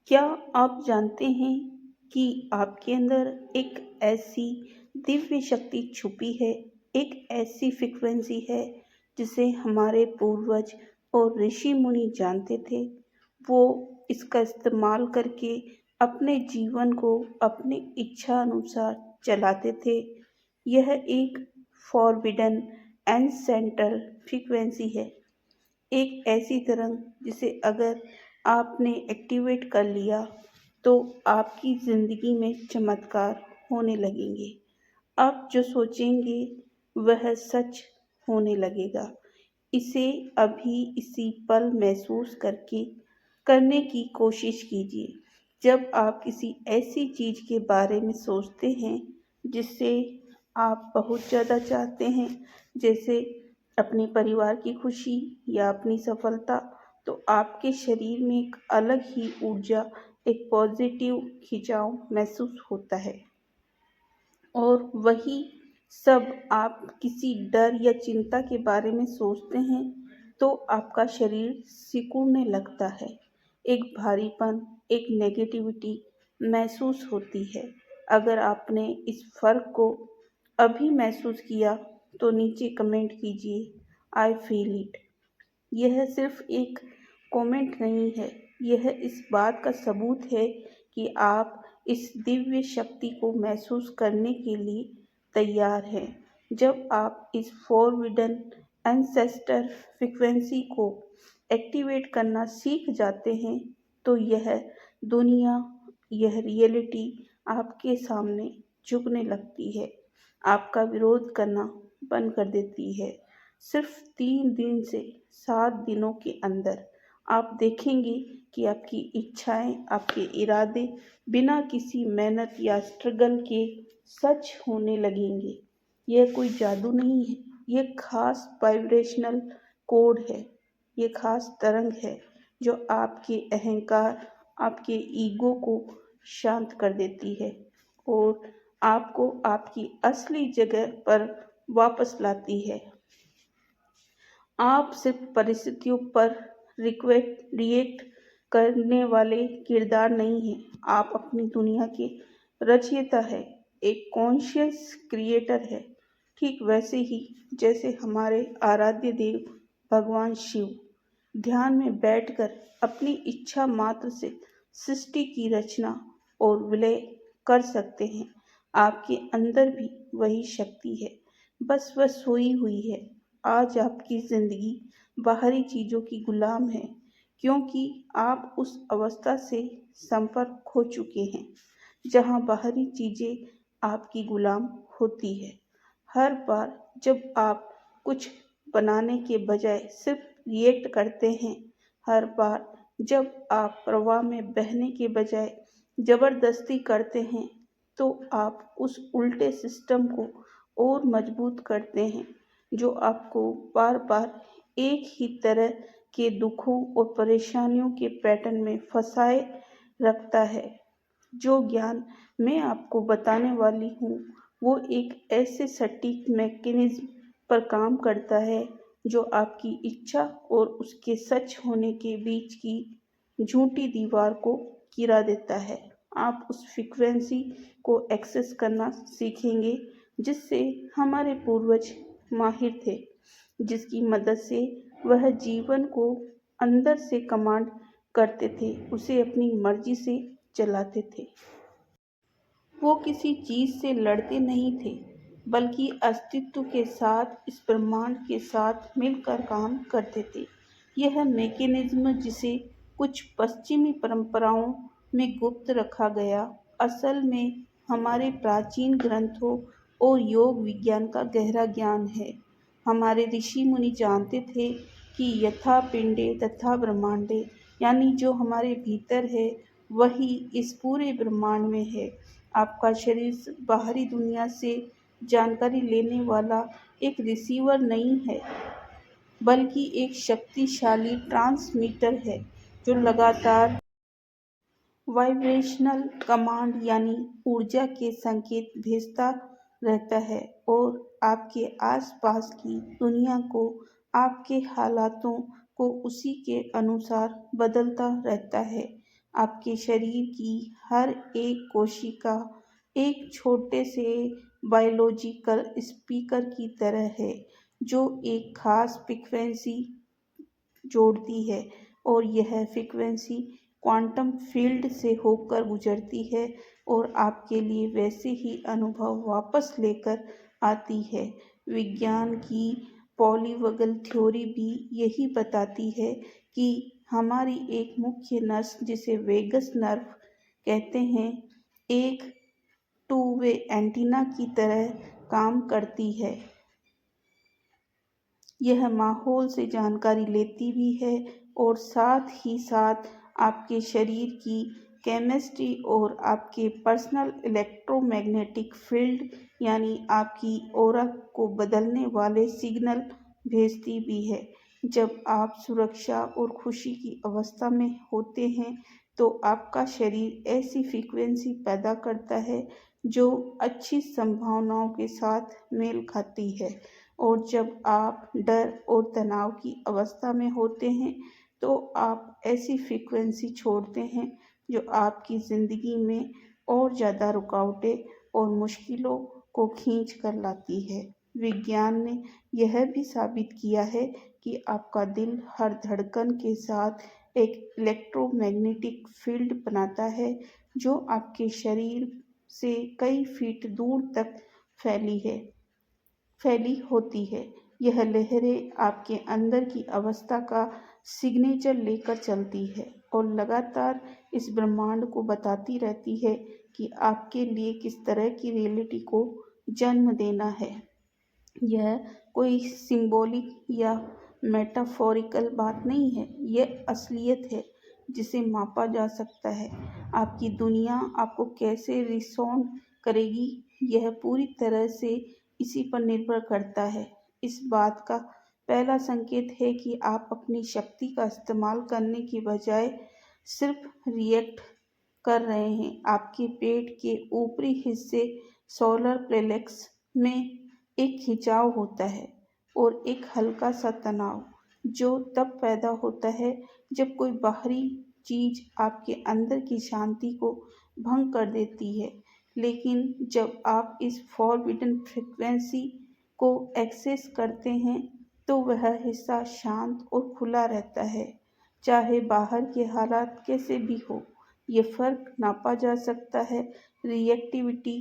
क्या आप जानते हैं कि आपके अंदर एक ऐसी दिव्य शक्ति छुपी है, एक ऐसी फ्रीक्वेंसी है जिसे हमारे पूर्वज और ऋषि मुनि जानते थे। वो इसका इस्तेमाल करके अपने जीवन को अपनी इच्छा अनुसार चलाते थे। यह एक फॉरबिडन एंसेंट्रल फ्रीक्वेंसी है, एक ऐसी तरंग जिसे अगर आपने एक्टिवेट कर लिया तो आपकी ज़िंदगी में चमत्कार होने लगेंगे। आप जो सोचेंगे वह सच होने लगेगा। इसे अभी इसी पल महसूस करके करने की कोशिश कीजिए। जब आप किसी ऐसी चीज़ के बारे में सोचते हैं जिसे आप बहुत ज़्यादा चाहते हैं, जैसे अपने परिवार की खुशी या अपनी सफलता, तो आपके शरीर में एक अलग ही ऊर्जा, एक पॉजिटिव खिंचाव महसूस होता है। और वही सब आप किसी डर या चिंता के बारे में सोचते हैं तो आपका शरीर सिकुड़ने लगता है। एक भारीपन, एक नेगेटिविटी महसूस होती है। अगर आपने इस फ़र्क को अभी महसूस किया तो नीचे कमेंट कीजिए, आई फील इट। यह सिर्फ एक कमेंट नहीं है, यह इस बात का सबूत है कि आप इस दिव्य शक्ति को महसूस करने के लिए तैयार हैं। जब आप इस फॉरबिडन एंसेस्टर फ्रीक्वेंसी को एक्टिवेट करना सीख जाते हैं तो यह दुनिया, यह रियलिटी आपके सामने झुकने लगती है, आपका विरोध करना बंद कर देती है। सिर्फ 3 दिन से 7 दिनों के अंदर आप देखेंगे कि आपकी इच्छाएं, आपके इरादे बिना किसी मेहनत या स्ट्रगल के सच होने लगेंगे। यह कोई जादू नहीं है, यह खास वाइब्रेशनल कोड है, ये खास तरंग है जो आपके अहंकार, आपके ईगो को शांत कर देती है और आपको आपकी असली जगह पर वापस लाती है। आप सिर्फ परिस्थितियों पर रिएक्ट करने वाले किरदार नहीं हैं, आप अपनी दुनिया के रचयिता हैं, एक कॉन्शियस क्रिएटर है। ठीक वैसे ही जैसे हमारे आराध्य देव भगवान शिव ध्यान में बैठकर अपनी इच्छा मात्र से सृष्टि की रचना और विलय कर सकते हैं, आपके अंदर भी वही शक्ति है, बस वह सोई हुई है। आज आपकी ज़िंदगी बाहरी चीज़ों की गुलाम है क्योंकि आप उस अवस्था से संपर्क खो चुके हैं जहाँ बाहरी चीज़ें आपकी गुलाम होती है। हर बार जब आप कुछ बनाने के बजाय सिर्फ रिएक्ट करते हैं, हर बार जब आप प्रवाह में बहने के बजाय ज़बरदस्ती करते हैं, तो आप उस उल्टे सिस्टम को और मजबूत करते हैं जो आपको बार बार एक ही तरह के दुखों और परेशानियों के पैटर्न में फंसाए रखता है। जो ज्ञान मैं आपको बताने वाली हूँ वो एक ऐसे सटीक मैकेनिज्म पर काम करता है जो आपकी इच्छा और उसके सच होने के बीच की झूठी दीवार को गिरा देता है। आप उस फ्रीक्वेंसी को एक्सेस करना सीखेंगे जिससे हमारे पूर्वज माहिर थे, जिसकी मदद से वह जीवन को अंदर से कमांड करते थे, उसे अपनी मर्जी से चलाते थे। वो किसी चीज़ से लड़ते नहीं थे, बल्कि अस्तित्व के साथ, इस ब्रह्मांड के साथ मिलकर काम करते थे। यह मैकेनिज्म जिसे कुछ पश्चिमी परंपराओं में गुप्त रखा गया, असल में हमारे प्राचीन ग्रंथों और योग विज्ञान का गहरा ज्ञान है। हमारे ऋषि मुनि जानते थे कि यथा पिंडे तथा ब्रह्मांडे, यानी जो हमारे भीतर है वही इस पूरे ब्रह्मांड में है। आपका शरीर बाहरी दुनिया से जानकारी लेने वाला एक रिसीवर नहीं है, बल्कि एक शक्तिशाली ट्रांसमीटर है जो लगातार वाइब्रेशनल कमांड यानी ऊर्जा के संकेत भेजता रहता है और आपके आसपास की दुनिया को, आपके हालातों को उसी के अनुसार बदलता रहता है। आपके शरीर की हर एक कोशिका एक छोटे से बायोलॉजिकल स्पीकर की तरह है, जो एक खास फ्रीक्वेंसी जोड़ती है, और यह फ्रीक्वेंसी क्वांटम फील्ड से होकर गुजरती है और आपके लिए वैसे ही अनुभव वापस लेकर आती है। विज्ञान की पॉलीवगल थ्योरी भी यही बताती है कि हमारी एक मुख्य नस, जिसे वेगस नर्व कहते हैं, एक टू वे एंटीना की तरह काम करती है। यह माहौल से जानकारी लेती भी है और साथ ही साथ आपके शरीर की केमिस्ट्री और आपके पर्सनल इलेक्ट्रोमैग्नेटिक फील्ड यानी आपकी ऑरा को बदलने वाले सिग्नल भेजती भी है। जब आप सुरक्षा और खुशी की अवस्था में होते हैं तो आपका शरीर ऐसी फ्रीक्वेंसी पैदा करता है जो अच्छी संभावनाओं के साथ मेल खाती है, और जब आप डर और तनाव की अवस्था में होते हैं तो आप ऐसी फ्रीक्वेंसी छोड़ते हैं जो आपकी ज़िंदगी में और ज़्यादा रुकावटें और मुश्किलों को खींच कर लाती है। विज्ञान ने यह भी साबित किया है कि आपका दिल हर धड़कन के साथ एक इलेक्ट्रोमैग्नेटिक फील्ड बनाता है, जो आपके शरीर से कई फीट दूर तक फैली होती है। यह लहरें आपके अंदर की अवस्था का सिग्नेचर लेकर चलती है और लगातार इस ब्रह्मांड को बताती रहती है कि आपके लिए किस तरह की रियलिटी को जन्म देना है। यह कोई सिंबॉलिक या मेटाफोरिकल बात नहीं है, यह असलियत है जिसे मापा जा सकता है। आपकी दुनिया आपको कैसे रिस्पॉन्ड करेगी, यह पूरी तरह से इसी पर निर्भर करता है। इस बात का पहला संकेत है कि आप अपनी शक्ति का इस्तेमाल करने की बजाय सिर्फ रिएक्ट कर रहे हैं। आपके पेट के ऊपरी हिस्से सोलर प्लेक्स में एक खिंचाव होता है और एक हल्का सा तनाव, जो तब पैदा होता है जब कोई बाहरी चीज आपके अंदर की शांति को भंग कर देती है। लेकिन जब आप इस फॉरबिडन फ्रीक्वेंसी को एक्सेस करते हैं तो वह हिस्सा शांत और खुला रहता है, चाहे बाहर के हालात कैसे भी हो। ये फर्क नापा जा सकता है। रिएक्टिविटी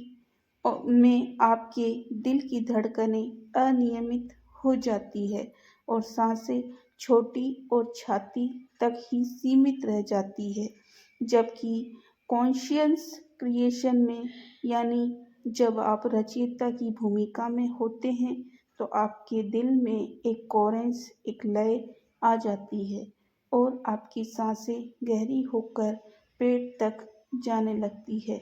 में आपके दिल की धड़कनें अनियमित हो जाती है और सांसें छोटी और छाती तक ही सीमित रह जाती है, जबकि कॉन्शियस क्रिएशन में, यानी जब आप रचयिता की भूमिका में होते हैं, तो आपके दिल में एक कोरेंस, एक लय आ जाती है और आपकी सांसें गहरी होकर पेट तक जाने लगती है।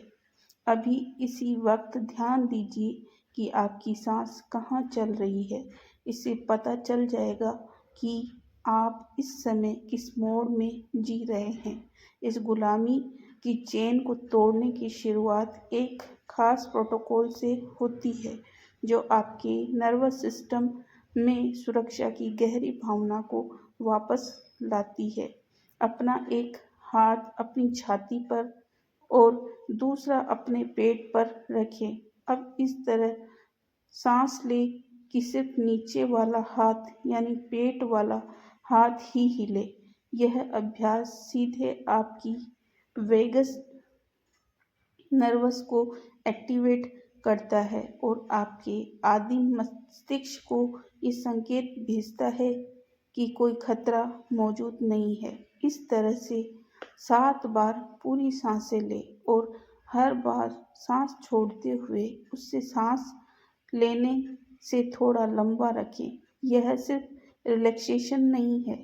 अभी इसी वक्त ध्यान दीजिए कि आपकी सांस कहाँ चल रही है। इससे पता चल जाएगा कि आप इस समय किस मोड में जी रहे हैं। इस गुलामी की चेन को तोड़ने की शुरुआत एक खास प्रोटोकॉल से होती है, जो आपके नर्वस सिस्टम में सुरक्षा की गहरी भावना को वापस लाती है। अपना एक हाथ अपनी छाती पर और दूसरा अपने पेट पर रखें। अब इस तरह सांस लें कि सिर्फ नीचे वाला हाथ यानी पेट वाला हाथ ही हिले। यह अभ्यास सीधे आपकी वेगस नर्वस को एक्टिवेट करता है और आपके आदिम मस्तिष्क को ये संकेत भेजता है कि कोई खतरा मौजूद नहीं है। इस तरह से 7 बार पूरी सांसें लें और हर बार सांस छोड़ते हुए उससे सांस लेने से थोड़ा लंबा रखें। यह सिर्फ रिलैक्सेशन नहीं है,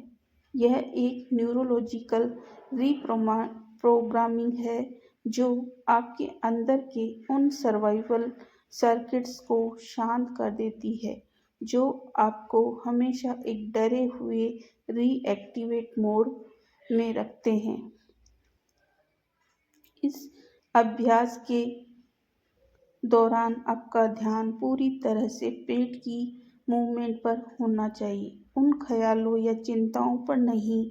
यह एक न्यूरोलॉजिकल रीप्रोग्रामिंग है जो आपके अंदर के उन सर्वाइवल सर्किट्स को शांत कर देती है जो आपको हमेशा एक डरे हुए रीएक्टिवेट मोड में रखते हैं। इस अभ्यास के दौरान आपका ध्यान पूरी तरह से पेट की मूवमेंट पर होना चाहिए, उन ख्यालों या चिंताओं पर नहीं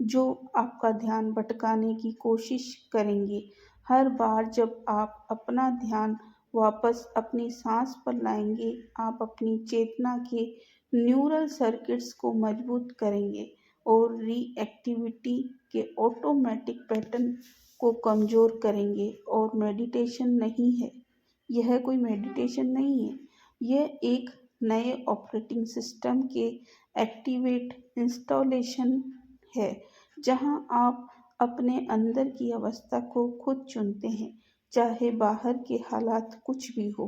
जो आपका ध्यान भटकाने की कोशिश करेंगे। हर बार जब आप अपना ध्यान वापस अपनी सांस पर लाएंगे, आप अपनी चेतना के न्यूरल सर्किट्स को मजबूत करेंगे और रिएक्टिविटी के ऑटोमेटिक पैटर्न को कमज़ोर करेंगे। और मेडिटेशन नहीं है, यह कोई मेडिटेशन नहीं है, यह एक नए ऑपरेटिंग सिस्टम के एक्टिवेट इंस्टॉलेशन है, जहां आप अपने अंदर की अवस्था को खुद चुनते हैं, चाहे बाहर के हालात कुछ भी हो।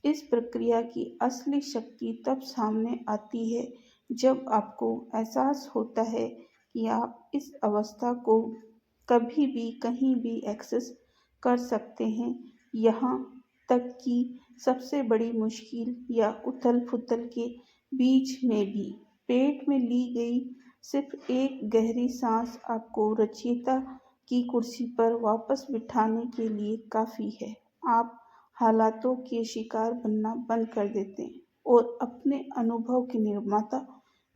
इस प्रक्रिया की असली शक्ति तब सामने आती है जब आपको एहसास होता है कि आप इस अवस्था को कभी भी कहीं भी एक्सेस कर सकते हैं, यहाँ तक कि सबसे बड़ी मुश्किल या उथल-पुथल के बीच में भी। पेट में ली गई सिर्फ एक गहरी सांस आपको रचयिता की कुर्सी पर वापस बिठाने के लिए काफ़ी है। आप हालातों के शिकार बनना बंद कर देते हैं और अपने अनुभव के निर्माता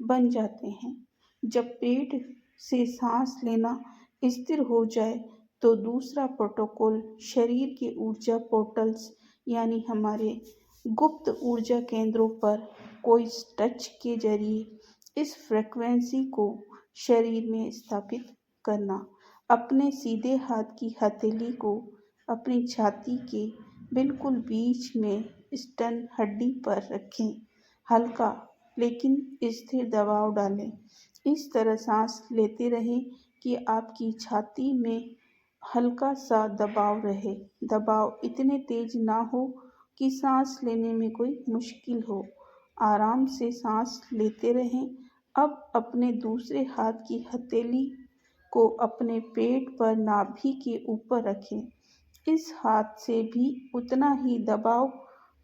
बन जाते हैं। जब पेट से सांस लेना स्थिर हो जाए, तो दूसरा प्रोटोकॉल शरीर के ऊर्जा पोर्टल्स यानी हमारे गुप्त ऊर्जा केंद्रों पर कोई टच के जरिए इस फ्रीक्वेंसी को शरीर में स्थापित करना। अपने सीधे हाथ की हथेली को अपनी छाती के बिल्कुल बीच में स्तन हड्डी पर रखें। हल्का लेकिन स्थिर दबाव डालें। इस तरह सांस लेते रहें कि आपकी छाती में हल्का सा दबाव रहे। दबाव इतने तेज ना हो कि सांस लेने में कोई मुश्किल हो। आराम से सांस लेते रहें। अब अपने दूसरे हाथ की हथेली को अपने पेट पर नाभि के ऊपर रखें। इस हाथ से भी उतना ही दबाव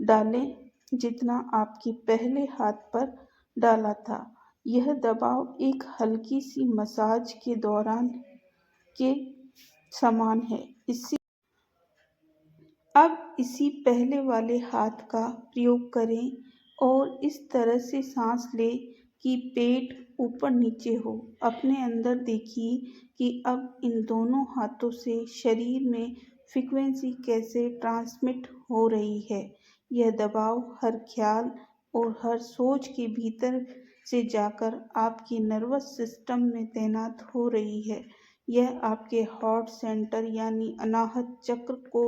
डालें जितना आपके पहले हाथ पर डाला था। यह दबाव एक हल्की सी मसाज के दौरान के समान है। अब इसी पहले वाले हाथ का प्रयोग करें और इस तरह से सांस लें कि पेट ऊपर नीचे हो। अपने अंदर देखिए कि अब इन दोनों हाथों से शरीर में फ्रीक्वेंसी कैसे ट्रांसमिट हो रही है। यह दबाव हर ख्याल और हर सोच के भीतर से जाकर आपके नर्वस सिस्टम में तैनात हो रही है। यह आपके हार्ट सेंटर यानी अनाहत चक्र को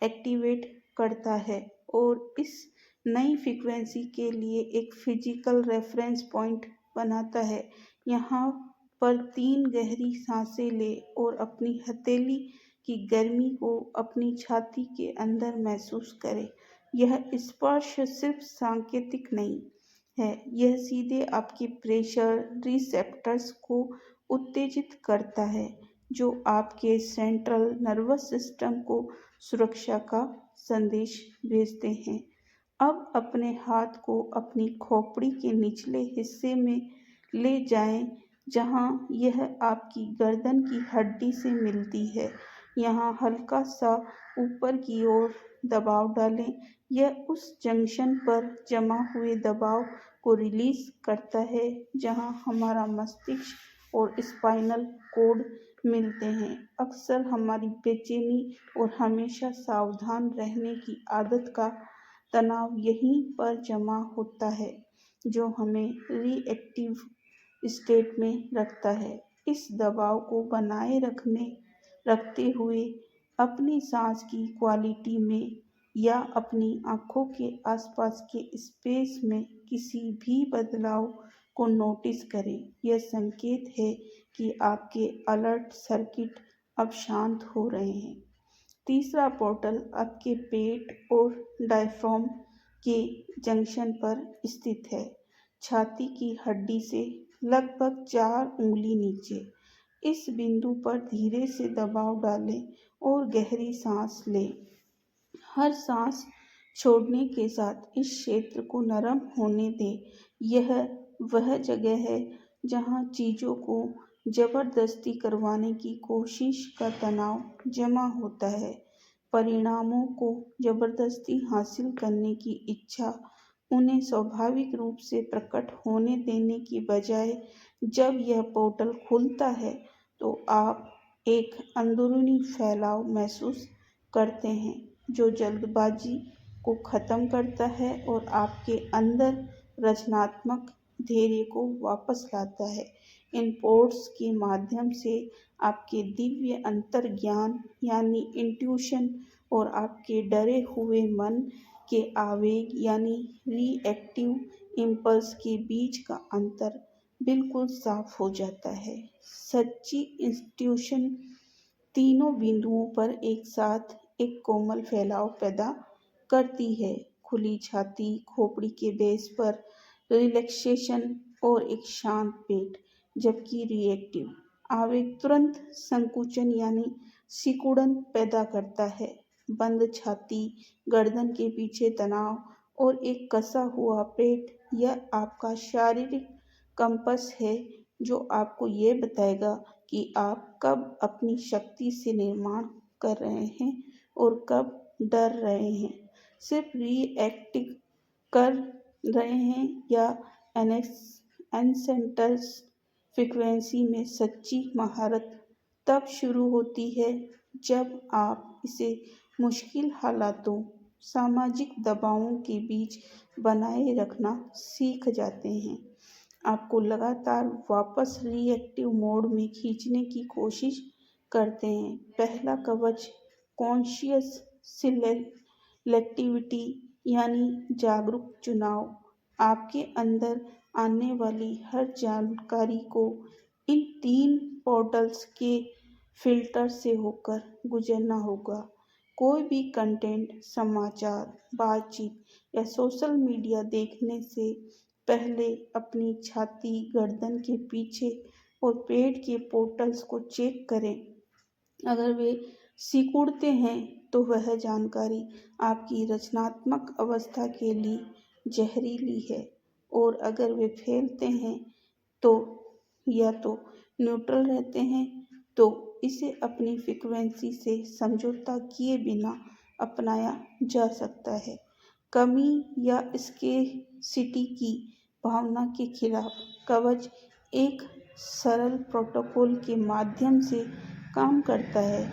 एक्टिवेट करता है और इस नई फ्रीक्वेंसी के लिए एक फिजिकल रेफरेंस पॉइंट बनाता है। यहाँ पर 3 गहरी सांसें लें और अपनी हथेली की गर्मी को अपनी छाती के अंदर महसूस करें। यह स्पर्श सिर्फ सांकेतिक नहीं है, यह सीधे आपके प्रेशर रिसेप्टर्स को उत्तेजित करता है, जो आपके सेंट्रल नर्वस सिस्टम को सुरक्षा का संदेश भेजते हैं। अब अपने हाथ को अपनी खोपड़ी के निचले हिस्से में ले जाएं, जहां यह आपकी गर्दन की हड्डी से मिलती है। यहाँ हल्का सा ऊपर की ओर दबाव डालें। यह उस जंक्शन पर जमा हुए दबाव को रिलीज करता है जहां हमारा मस्तिष्क और स्पाइनल कॉर्ड मिलते हैं। अक्सर हमारी बेचैनी और हमेशा सावधान रहने की आदत का तनाव यहीं पर जमा होता है, जो हमें रिएक्टिव स्टेट में रखता है। इस दबाव को बनाए रखते हुए अपनी सांस की क्वालिटी में या अपनी आँखों के आसपास के स्पेस में किसी भी बदलाव को नोटिस करें। यह संकेत है कि आपके अलर्ट सर्किट अब शांत हो रहे हैं। तीसरा पोर्टल आपके पेट और डायफ्राम के जंक्शन पर स्थित है, छाती की हड्डी से लगभग 4 उंगली नीचे। इस बिंदु पर धीरे से दबाव डालें और गहरी सांस लें। हर सांस छोड़ने के साथ इस क्षेत्र को नरम होने दें। यह वह जगह है जहां चीज़ों को जबरदस्ती करवाने की कोशिश का तनाव जमा होता है। परिणामों को जबरदस्ती हासिल करने की इच्छा, उन्हें स्वाभाविक रूप से प्रकट होने देने की बजाय जब यह पोर्टल खुलता है तो आप एक अंदरूनी फैलाव महसूस करते हैं जो जल्दबाजी को ख़त्म करता है और आपके अंदर रचनात्मक धैर्य को वापस लाता है। इन पोर्ट्स के माध्यम से आपके दिव्य अंतर्ज्ञान यानी इंट्यूशन और आपके डरे हुए मन के आवेग यानी रिएक्टिव इम्पल्स के बीच का अंतर बिल्कुल साफ हो जाता है। सच्ची इंट्यूशन तीनों बिंदुओं पर एक साथ एक कोमल फैलाव पैदा करती है, खुली छाती, खोपड़ी के बेस पर रिलैक्सेशन और एक शांत पेट, जबकि रिएक्टिव आवेग तुरंत संकुचन यानी सिकुड़न पैदा करता है, बंद छाती, गर्दन के पीछे तनाव और एक कसा हुआ पेट। यह आपका शारीरिक कंपस है जो आपको ये बताएगा कि आप कब अपनी शक्ति से निर्माण कर रहे हैं और कब डर रहे हैं, सिर्फ रिएक्टिव कर रहे हैं या एनसेंटर्स फ्रीक्वेंसी में। सच्ची महारत तब शुरू होती है जब आप इसे मुश्किल हालातों, सामाजिक दबावों के बीच बनाए रखना सीख जाते हैं। आपको लगातार वापस रिएक्टिव मोड में खींचने की कोशिश करते हैं। पहला कवच कॉन्शियस सिलेक्टिविटी यानी जागरूक चुनाव। आपके अंदर आने वाली हर जानकारी को इन 3 पोर्टल्स के फिल्टर से होकर गुजरना होगा। कोई भी कंटेंट, समाचार, बातचीत या सोशल मीडिया देखने से पहले अपनी छाती, गर्दन के पीछे और पेट के पोर्टल्स को चेक करें। अगर वे सिकुड़ते हैं तो वह जानकारी आपकी रचनात्मक अवस्था के लिए जहरीली है, और अगर वे फैलते हैं तो या तो न्यूट्रल रहते हैं तो इसे अपनी फ्रीक्वेंसी से समझौता किए बिना अपनाया जा सकता है। कमी या स्केर्सिटी की भावना के खिलाफ कवच एक सरल प्रोटोकॉल के माध्यम से काम करता है।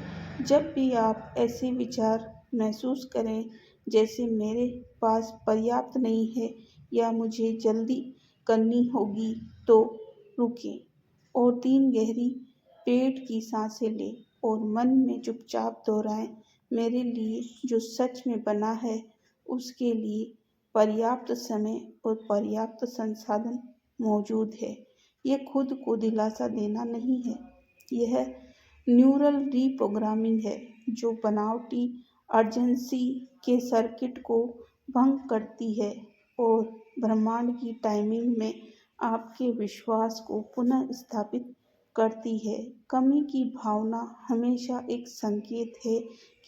जब भी आप ऐसे विचार महसूस करें जैसे मेरे पास पर्याप्त नहीं है या मुझे जल्दी करनी होगी, तो रुकें और 3 गहरी पेट की सांसें लें और मन में चुपचाप दोहराएं, मेरे लिए जो सच में बना है उसके लिए पर्याप्त समय और पर्याप्त संसाधन मौजूद है। यह खुद को दिलासा देना नहीं है, यह न्यूरल रीप्रोग्रामिंग है जो बनावटी अर्जेंसी के सर्किट को भंग करती है और ब्रह्मांड की टाइमिंग में आपके विश्वास को पुनः स्थापित करती है। कमी की भावना हमेशा एक संकेत है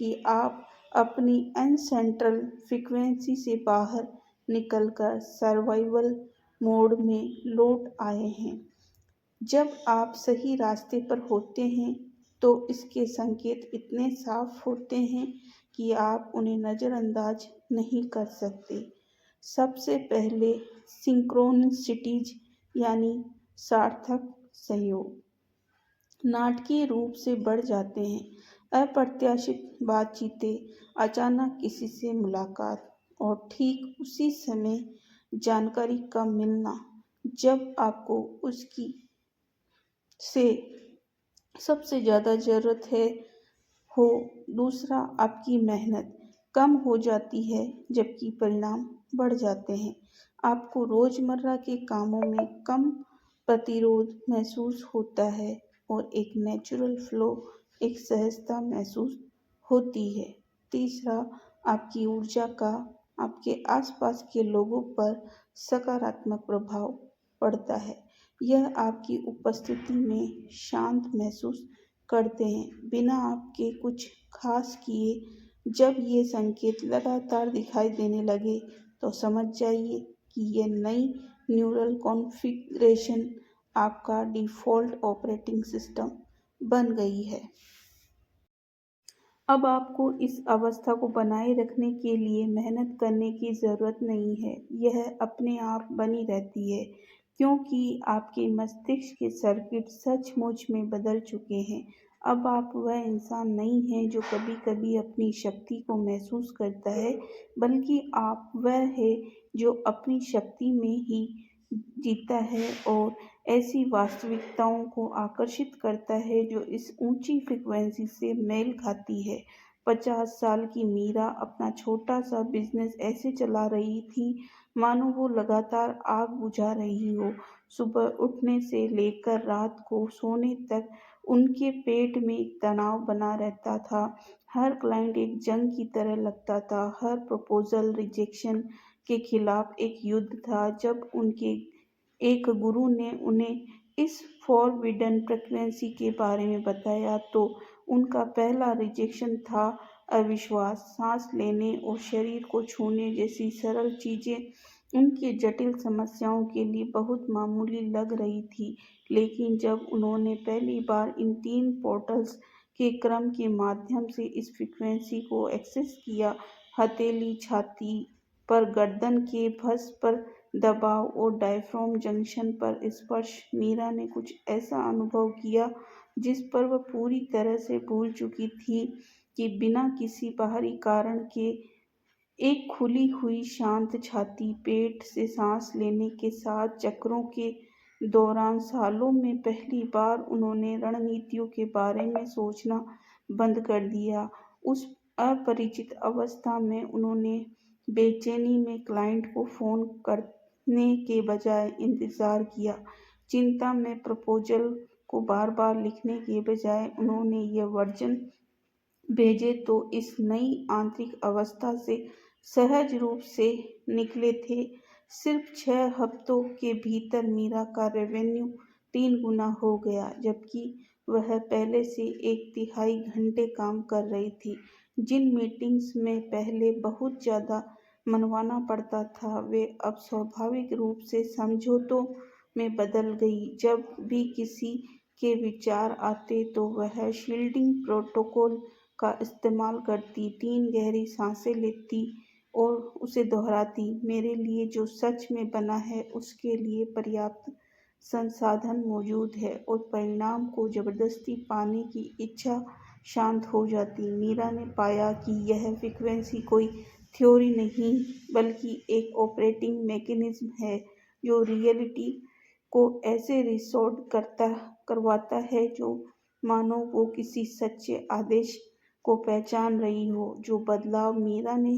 कि आप अपनी एनसेंट्रल फ्रीक्वेंसी से बाहर निकलकर सर्वाइवल मोड में लौट आए हैं। जब आप सही रास्ते पर होते हैं तो इसके संकेत इतने साफ होते हैं कि आप उन्हें नज़रअंदाज नहीं कर सकते। सबसे पहले सिंक्रोनिसिटीज यानी सार्थक सहयोग नाटकीय रूप से बढ़ जाते हैं। अप्रत्याशित बातचीतें, अचानक किसी से मुलाकात और ठीक उसी समय जानकारी का मिलना जब आपको उसकी से सबसे ज़्यादा ज़रूरत हो। दूसरा, आपकी मेहनत कम हो जाती है जबकि परिणाम बढ़ जाते हैं। आपको रोज़मर्रा के कामों में कम प्रतिरोध महसूस होता है और एक नेचुरल फ्लो, एक सहजता महसूस होती है। तीसरा, आपकी ऊर्जा का आपके आसपास के लोगों पर सकारात्मक प्रभाव पड़ता है। यह आपकी उपस्थिति में शांत महसूस करते हैं बिना आपके कुछ खास किए। जब ये संकेत लगातार दिखाई देने लगे तो समझ जाइए कि ये नई न्यूरल कॉन्फ़िगरेशन आपका डिफ़ॉल्ट ऑपरेटिंग सिस्टम बन गई है। अब आपको इस अवस्था को बनाए रखने के लिए मेहनत करने की ज़रूरत नहीं है, यह अपने आप बनी रहती है। क्योंकि आपके मस्तिष्क के सर्किट सचमुच में बदल चुके हैं। अब आप वह इंसान नहीं हैं जो कभी-कभी अपनी शक्ति को महसूस करता है, बल्कि आप वह हैं जो अपनी शक्ति में ही जीता है और ऐसी वास्तविकताओं को आकर्षित करता है जो इस ऊंची फ्रिक्वेंसी से मेल खाती है। 50 साल की मीरा अपना छोटा-सा बिज़नेस ऐसे चला रही थी मानो वो लगातार आग बुझा रही हो। सुबह उठने से लेकर रात को सोने तक उनके पेट में एक तनाव बना रहता था। हर क्लाइंट एक जंग की तरह लगता था, हर प्रपोज़ल रिजेक्शन के खिलाफ एक युद्ध था। जब उनके एक गुरु ने उन्हें इस फॉरबिडन फ्रीक्वेंसी के बारे में बताया तो उनका पहला रिजेक्शन था अविश्वास। सांस लेने और शरीर को छूने जैसी सरल चीजें उनकी जटिल समस्याओं के लिए बहुत मामूली लग रही थी, लेकिन जब उन्होंने पहली बार इन 3 पोर्टल्स के क्रम के माध्यम से इस फ्रीक्वेंसी को एक्सेस किया, हथेली छाती पर, गर्दन के भस पर दबाव और डायफ्राम जंक्शन पर स्पर्श, मीरा ने कुछ ऐसा अनुभव किया जिस पर वह पूरी तरह से भूल चुकी थी कि बिना किसी बाहरी कारण के एक खुली हुई शांत छाती, पेट से सांस लेने के साथ चक्रों के दौरान सालों में पहली बार उन्होंने रणनीतियों के बारे में सोचना बंद कर दिया। उस अपरिचित अवस्था में उन्होंने बेचैनी में क्लाइंट को फ़ोन करने के बजाय इंतज़ार किया। चिंता में प्रपोज़ल को बार-बार लिखने के बजाय उन्होंने ये वर्जन भेजे तो इस नई आंतरिक अवस्था से सहज रूप से निकले थे। सिर्फ 6 हफ्तों के भीतर मीरा का रेवेन्यू 3 गुना हो गया, जबकि वह पहले से 1/3 घंटे काम कर रही थी। जिन मीटिंग्स में पहले बहुत ज़्यादा मनवाना पड़ता था, वे अब स्वाभाविक रूप से समझौतों में बदल गई। जब भी किसी के विचार आते तो वह शील्डिंग प्रोटोकॉल का इस्तेमाल करती, 3 गहरी सांसें लेती और उसे दोहराती, मेरे लिए जो सच में बना है उसके लिए पर्याप्त संसाधन मौजूद है, और परिणाम को जबरदस्ती पाने की इच्छा शांत हो जाती। मीरा ने पाया कि यह फ्रीक्वेंसी कोई थ्योरी नहीं बल्कि एक ऑपरेटिंग मैकेनिज्म है जो रियलिटी को ऐसे रिसोर्ट करवाता है जो मानो वो किसी सच्चे आदेश को पहचान रही हो। जो बदलाव मीरा ने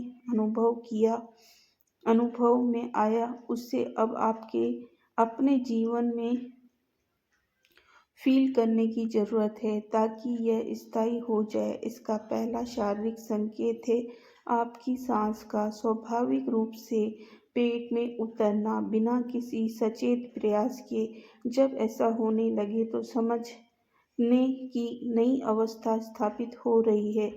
अनुभव में आया, उससे अब आपके अपने जीवन में फ़ील करने की ज़रूरत है ताकि यह स्थायी हो जाए। इसका पहला शारीरिक संकेत है आपकी सांस का स्वाभाविक रूप से पेट में उतरना बिना किसी सचेत प्रयास के। जब ऐसा होने लगे तो समझने की नई अवस्था स्थापित हो रही है।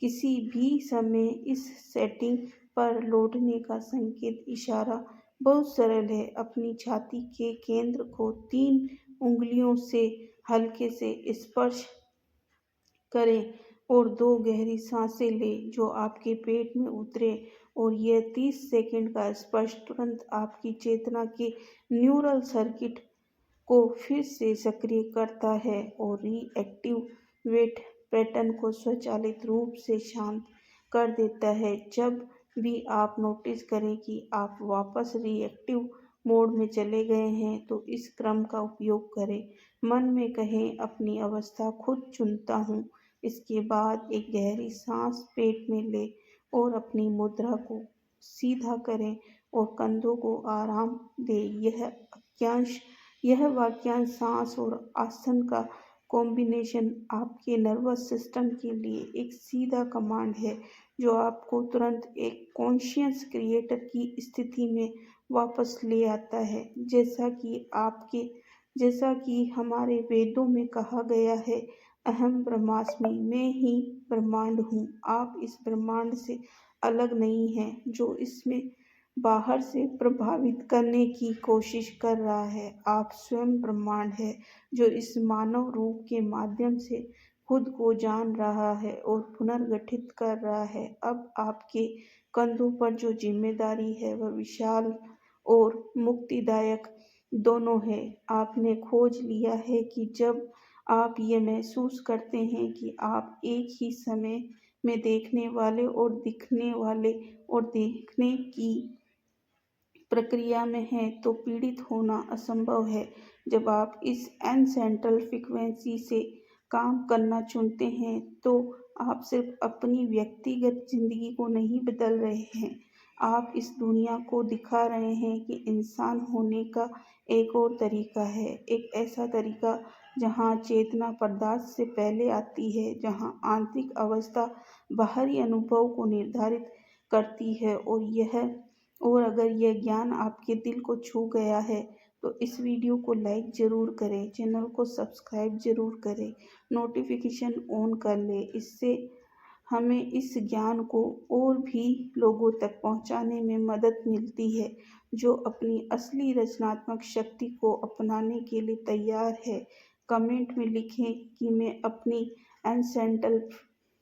किसी भी समय इस सेटिंग पर लौटने का संकेत इशारा बहुत सरल है। अपनी छाती के केंद्र को 3 उंगलियों से हल्के से स्पर्श करें और 2 गहरी सांसें लें जो आपके पेट में उतरे, और यह 30 सेकंड का स्पर्श तुरंत आपकी चेतना के न्यूरल सर्किट को फिर से सक्रिय करता है और रिएक्टिव वेट पैटर्न को स्वचालित रूप से शांत कर देता है। जब भी आप नोटिस करें कि आप वापस रिएक्टिव मोड में चले गए हैं, तो इस क्रम का उपयोग करें। मन में कहें, अपनी अवस्था खुद चुनता हूँ। इसके बाद एक गहरी सांस पेट में लें और अपनी मुद्रा को सीधा करें और कंधों को आराम दें। यह वाक्यांश सांस और आसन का कॉम्बिनेशन आपके नर्वस सिस्टम के लिए एक सीधा कमांड है जो आपको तुरंत एक कॉन्शियस क्रिएटर की स्थिति में वापस ले आता है। जैसा कि हमारे वेदों में कहा गया है, अहम ब्रह्मास्मि, मैं ही ब्रह्मांड हूँ। आप इस ब्रह्मांड से अलग नहीं हैं जो इसमें बाहर से प्रभावित करने की कोशिश कर रहा है। आप स्वयं ब्रह्मांड है जो इस मानव रूप के माध्यम से खुद को जान रहा है और पुनर्गठित कर रहा है। अब आपके कंधों पर जो जिम्मेदारी है वह विशाल और मुक्तिदायक दोनों है। आपने खोज लिया है कि जब आप ये महसूस करते हैं कि आप एक ही समय में देखने वाले और दिखने वाले और देखने की प्रक्रिया में हैं, तो पीड़ित होना असंभव है। जब आप इस एनसेंट्रल फ्रीक्वेंसी से काम करना चुनते हैं, तो आप सिर्फ अपनी व्यक्तिगत ज़िंदगी को नहीं बदल रहे हैं, आप इस दुनिया को दिखा रहे हैं कि इंसान होने का एक और तरीका है, एक ऐसा तरीका जहाँ चेतना पदार्थ से पहले आती है, जहाँ आंतरिक अवस्था बाहरी अनुभव को निर्धारित करती है। और अगर यह ज्ञान आपके दिल को छू गया है, तो इस वीडियो को लाइक ज़रूर करें, चैनल को सब्सक्राइब ज़रूर करें, नोटिफिकेशन ऑन कर लें। इससे हमें इस ज्ञान को और भी लोगों तक पहुंचाने में मदद मिलती है, जो अपनी असली रचनात्मक शक्ति को अपनाने के लिए तैयार है। कमेंट में लिखें कि मैं अपनी एनसेंट्रल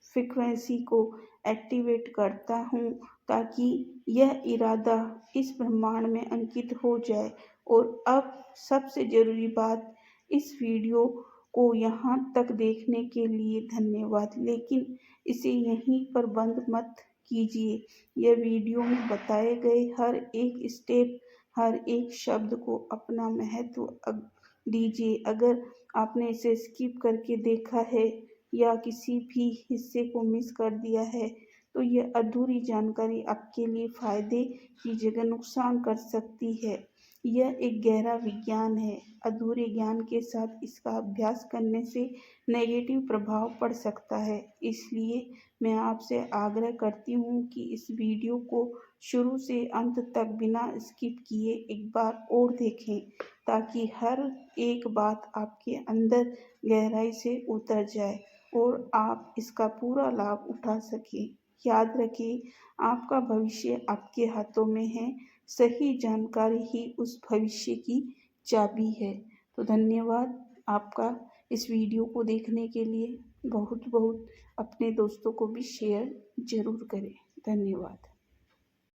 फ्रीक्वेंसी को एक्टिवेट करता हूँ, ताकि यह इरादा इस ब्रह्मांड में अंकित हो जाए। और अब सबसे ज़रूरी बात, इस वीडियो को यहाँ तक देखने के लिए धन्यवाद, लेकिन इसे यहीं पर बंद मत कीजिए। यह वीडियो में बताए गए हर एक स्टेप, हर एक शब्द को अपना महत्व दीजिए। अगर आपने इसे स्किप करके देखा है या किसी भी हिस्से को मिस कर दिया है, तो यह अधूरी जानकारी आपके लिए फ़ायदे की जगह नुकसान कर सकती है। यह एक गहरा विज्ञान है। अधूरे ज्ञान के साथ इसका अभ्यास करने से नेगेटिव प्रभाव पड़ सकता है। इसलिए मैं आपसे आग्रह करती हूँ कि इस वीडियो को शुरू से अंत तक बिना स्किप किए एक बार और देखें, ताकि हर एक बात आपके अंदर गहराई से उतर जाए और आप इसका पूरा लाभ उठा सकें। याद रखें, आपका भविष्य आपके हाथों में है। सही जानकारी ही उस भविष्य की चाबी है। तो धन्यवाद आपका इस वीडियो को देखने के लिए। बहुत बहुत अपने दोस्तों को भी शेयर ज़रूर करें। धन्यवाद।